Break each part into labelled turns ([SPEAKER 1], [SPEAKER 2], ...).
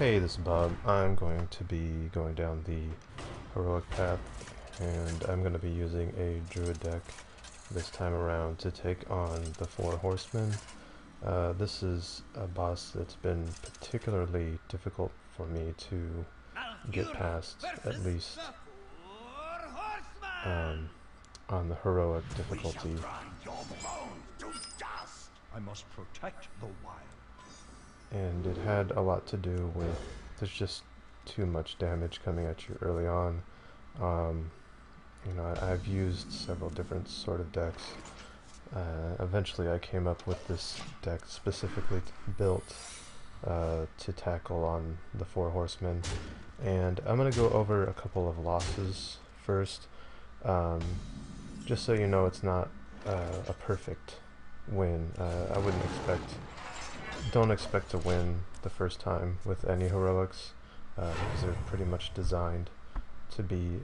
[SPEAKER 1] Hey, this is Bob. I'm going to be going down the heroic path, and I'm going to be using a Druid deck this time around to take on the 4 Horsemen. This is a boss that's been particularly difficult for me to get past, at least on the heroic difficulty.
[SPEAKER 2] I must protect the wild.
[SPEAKER 1] And it had a lot to do with there's just too much damage coming at you early on. You know, I've used several different sort of decks. Eventually I came up with this deck specifically built to tackle on the 4 Horsemen, and I'm going to go over a couple of losses first, just so you know it's not a perfect win. I wouldn't don't expect to win the first time with any heroics, because they're pretty much designed to be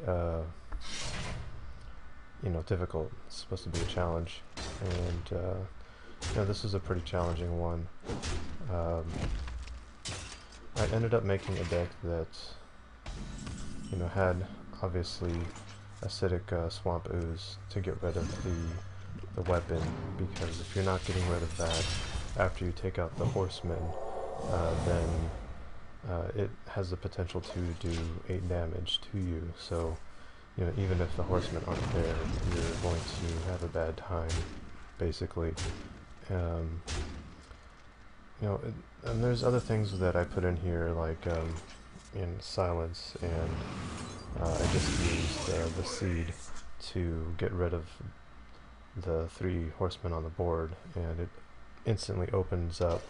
[SPEAKER 1] you know, difficult. It's supposed to be a challenge, and you know, this is a pretty challenging one. I ended up making a deck that, you know, had obviously acidic swamp ooze to get rid of the weapon, because if you're not getting rid of that after you take out the horsemen, then it has the potential to do 8 damage to you. So, you know, even if the horsemen aren't there, you're going to have a bad time, basically. You know, and there's other things that I put in here, like in silence, and I just used the seed to get rid of the 3 horsemen on the board, and it instantly opens up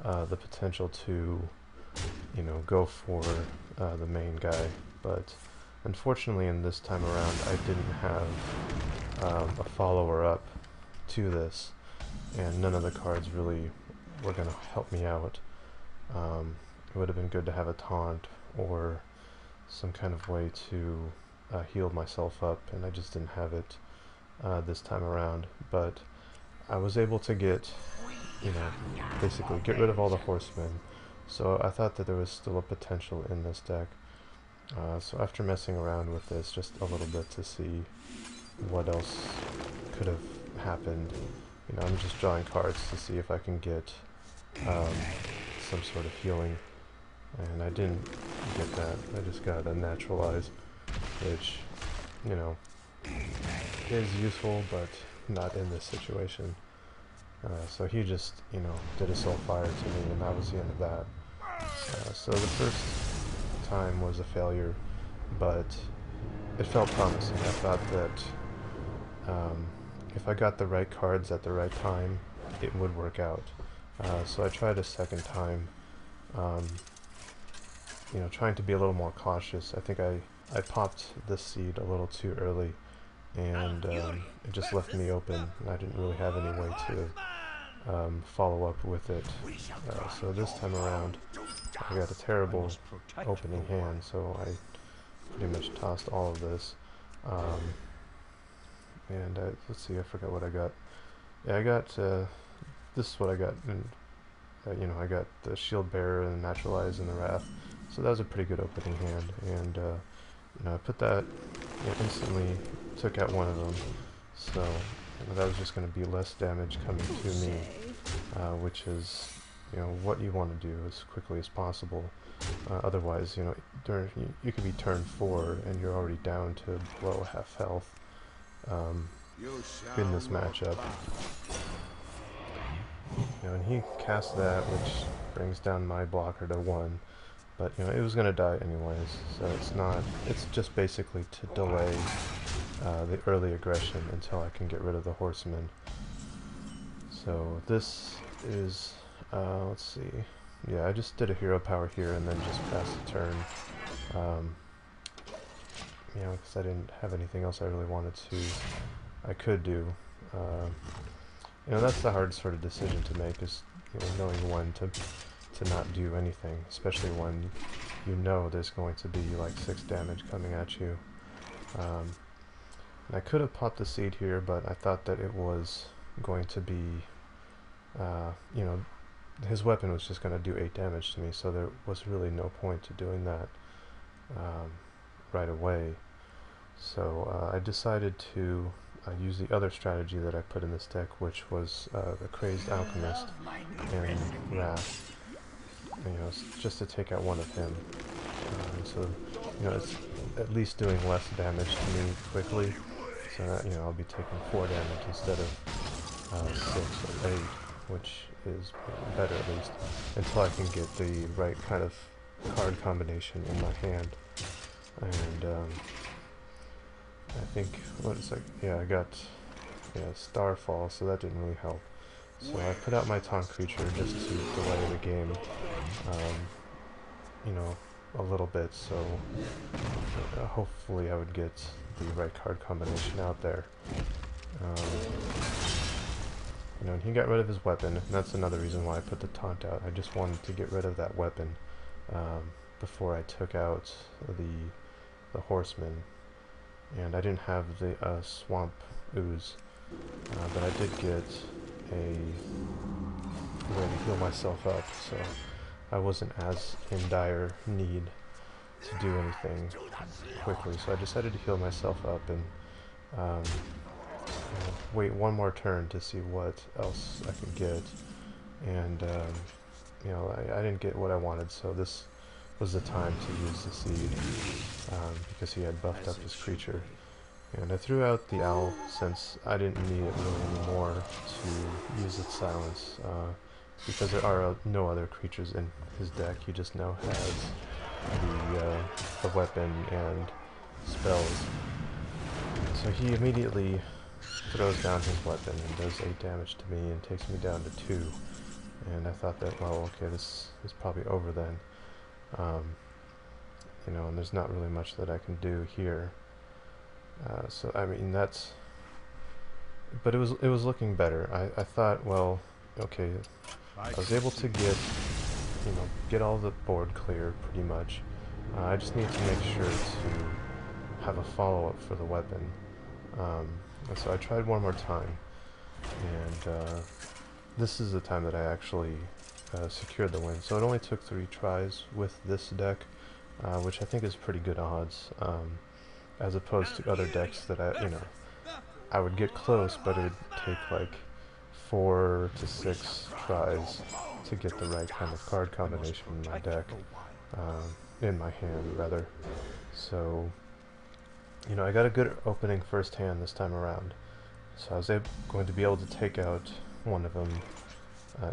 [SPEAKER 1] the potential to, you know, go for the main guy. But unfortunately, in this time around, I didn't have a follower up to this, and none of the cards really were going to help me out. It would have been good to have a taunt or some kind of way to heal myself up, and I just didn't have it this time around. But I was able to get, you know, basically get rid of all the horsemen, so I thought that there was still a potential in this deck. So after messing around with this just a little bit to see what else could have happened, you know, I'm just drawing cards to see if I can get some sort of healing, and I didn't get that. I just got a Naturalize, which, you know, is useful, but not in this situation. So he just, you know, did a Soulfire to me, and that was the end of that. So the first time was a failure, but it felt promising. I thought that if I got the right cards at the right time, it would work out. So I tried a second time, you know, trying to be a little more cautious. I think I popped the seed a little too early, and it just left me open, and I didn't really have any way to follow up with it. So this time around, I got a terrible opening hand, so I pretty much tossed all of this. And let's see, I forgot what I got. Yeah, I got, this is what I got. And, you know, I got the Shieldbearer and Naturalize and the Wrath. So that was a pretty good opening hand, and you know, I put that, you know, instantly took out one of them. So, you know, that was just going to be less damage coming to me, which is, you know, what you want to do as quickly as possible. Otherwise, you know, you could be turn 4 and you're already down to below half health in this matchup. You know, and he cast that, which brings down my blocker to 1. But, you know, it was going to die anyways, so it's just basically to delay the early aggression until I can get rid of the horsemen. So this is, let's see, yeah, I just did a hero power here and then just passed the turn, you know, because I didn't have anything else I really wanted to, I could do. You know, that's the hard sort of decision to make, is, you know, knowing when to not do anything, especially when you know there's going to be like 6 damage coming at you. And I could have popped the seed here, but I thought that it was going to be, you know, his weapon was just going to do 8 damage to me, so there was really no point to doing that right away. So I decided to use the other strategy that I put in this deck, which was the Crazed Alchemist and Wrath. And, you know, just to take out one of him. So, you know, it's at least doing less damage to me quickly. So that, you know, I'll be taking 4 damage instead of 6 or 8, which is better at least, until I can get the right kind of card combination in my hand. And I think, what is it? Yeah, I got Starfall, so that didn't really help. So I put out my taunt creature just to delay the game, you know, a little bit, so hopefully I would get the right card combination out there. You know, and he got rid of his weapon, and that's another reason why I put the taunt out. I just wanted to get rid of that weapon before I took out the horseman. And I didn't have the swamp ooze, but I did get a way to heal myself up, so I wasn't as in dire need to do anything quickly. So I decided to heal myself up and you know, wait one more turn to see what else I could get. And you know, I didn't get what I wanted, so this was the time to use the seed, because he had buffed up his creature. And I threw out the owl since I didn't need it really anymore to use its silence, because there are no other creatures in his deck. He just now has the weapon and spells. So he immediately throws down his weapon and does 8 damage to me and takes me down to 2. And I thought that, well, okay, this is probably over then. You know, and there's not really much that I can do here. So I mean, that's, but it was looking better. I thought, well, okay, I was able to get all the board clear pretty much. I just need to make sure to have a follow-up for the weapon. And so I tried one more time, and this is the time that I actually secured the win. So it only took 3 tries with this deck, which I think is pretty good odds, as opposed to other decks that I would get close, but it'd take like 4 to 6 tries to get the right kind of card combination in my deck, in my hand rather. So, you know, I got a good opening first hand this time around, so I was going to be able to take out one of them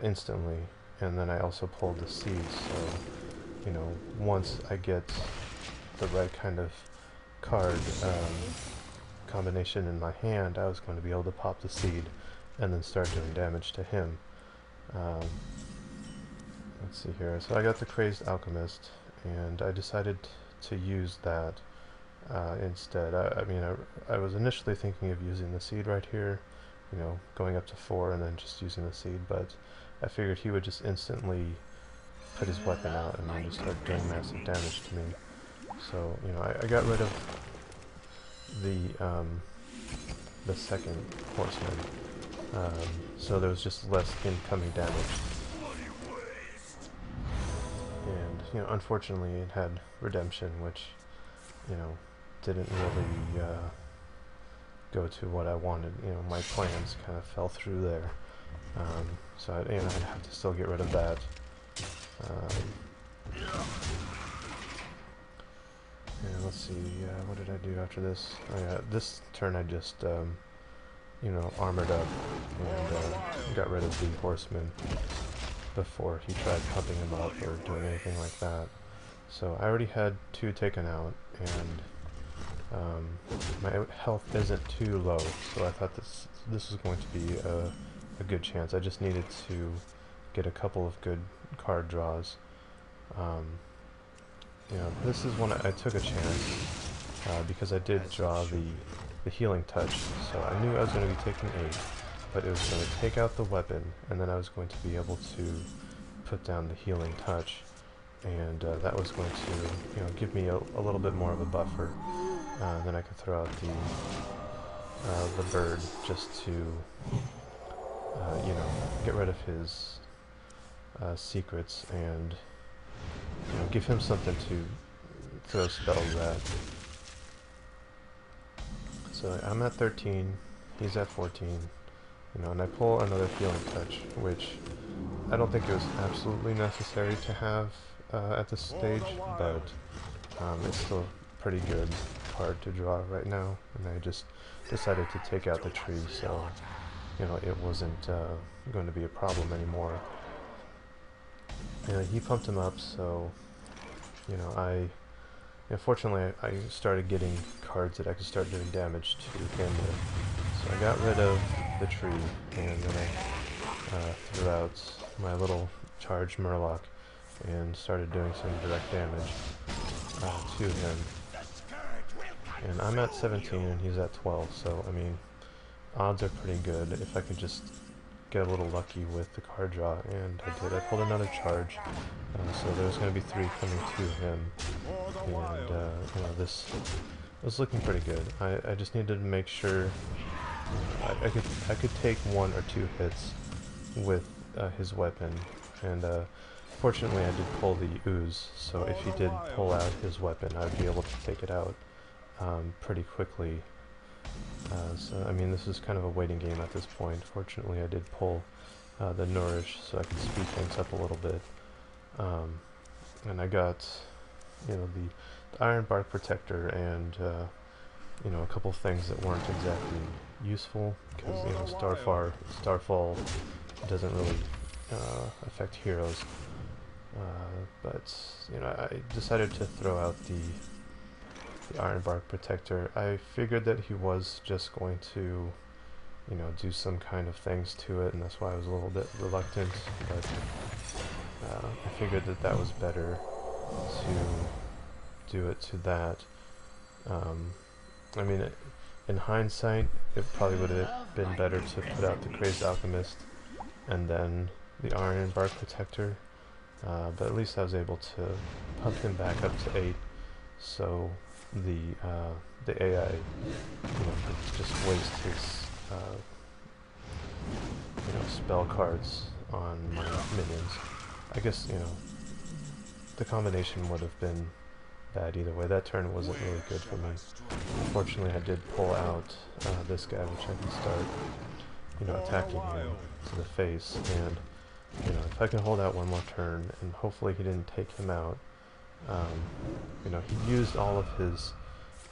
[SPEAKER 1] instantly, and then I also pulled the seed, so, you know, once I get the right kind of card combination in my hand, I was going to be able to pop the seed and then start doing damage to him. Let's see here. So I got the Crazed Alchemist, and I decided to use that instead. I mean, I was initially thinking of using the seed right here, you know, going up to 4 and then just using the seed, but I figured he would just instantly put his weapon out and then just start doing massive damage to me. So, you know, I got rid of the second horseman, so there was just less incoming damage. And, you know, unfortunately it had redemption, which, you know, didn't really go to what I wanted. You know, my plans kind of fell through there. So I'd have to still get rid of that. And let's see, what did I do after this? Oh yeah, this turn I just, you know, armored up and got rid of the horseman before he tried pumping him up or doing anything like that. So I already had 2 taken out, and my health isn't too low, so I thought this was going to be a good chance. I just needed to get a couple of good card draws. You know, this is when I took a chance, because I did draw the healing touch, so I knew I was going to be taking 8, but it was going to take out the weapon, and then I was going to be able to put down the healing touch, and that was going to, you know, give me a little bit more of a buffer. Then I could throw out the bird just to, you know, get rid of his secrets and give him something to throw spells at. So I'm at 13, he's at 14, and I pull another Healing Touch, which I don't think it was absolutely necessary to have at this stage, but it's still a pretty good card to draw right now, and I just decided to take out the tree, so it wasn't going to be a problem anymore. He pumped him up, so fortunately I started getting cards that I could start doing damage to him with. So I got rid of the tree, and then I threw out my little charged Murloc and started doing some direct damage to him. And I'm at 17 and he's at 12, so I mean, odds are pretty good if I could just get a little lucky with the card draw, and I did. I pulled another charge, so there's going to be 3 coming to him, and this was looking pretty good. I just needed to make sure I could take 1 or 2 hits with his weapon, and fortunately I did pull the Ooze, so if he did pull out his weapon, I would be able to take it out pretty quickly. So I mean, this is kind of a waiting game at this point. Fortunately I did pull the Nourish, so I could speed things up a little bit, and I got the Ironbark Protector and a couple things that weren't exactly useful, because Starfall doesn't really affect heroes, but I decided to throw out the Ironbark Protector. I figured that he was just going to do some kind of things to it, and that's why I was a little bit reluctant, but I figured that that was better to do it to that. I mean, in hindsight, it probably would have been better to put out the Crazed Alchemist and then the Ironbark Protector, but at least I was able to pump him back up to 8, so the AI could just waste his spell cards on my minions. I guess the combination would have been bad either way. That turn wasn't really good for me. Unfortunately, I did pull out this guy, which I can start attacking him to the face, and if I can hold out one more turn, and hopefully he didn't take him out. He used all of his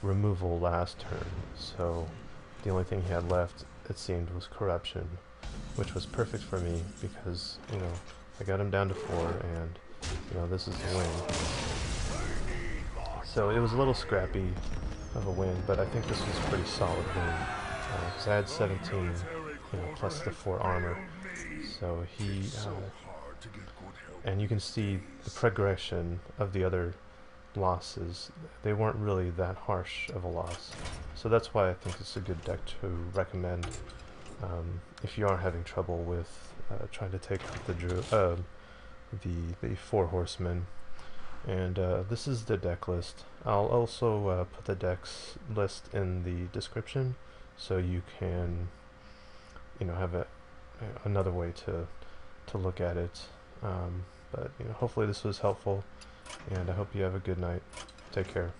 [SPEAKER 1] removal last turn, so the only thing he had left, it seemed, was Corruption, which was perfect for me because I got him down to 4, and this is the win. So it was a little scrappy of a win, but I think this was a pretty solid win, because I had 17 plus the 4 armor, so he and you can see the progression of the other losses. They weren't really that harsh of a loss, so that's why I think it's a good deck to recommend if you are having trouble with trying to take out the 4 horsemen. And this is the deck list. I'll also put the decks list in the description, so you can have another way to look at it. But hopefully this was helpful, and I hope you have a good night. Take care.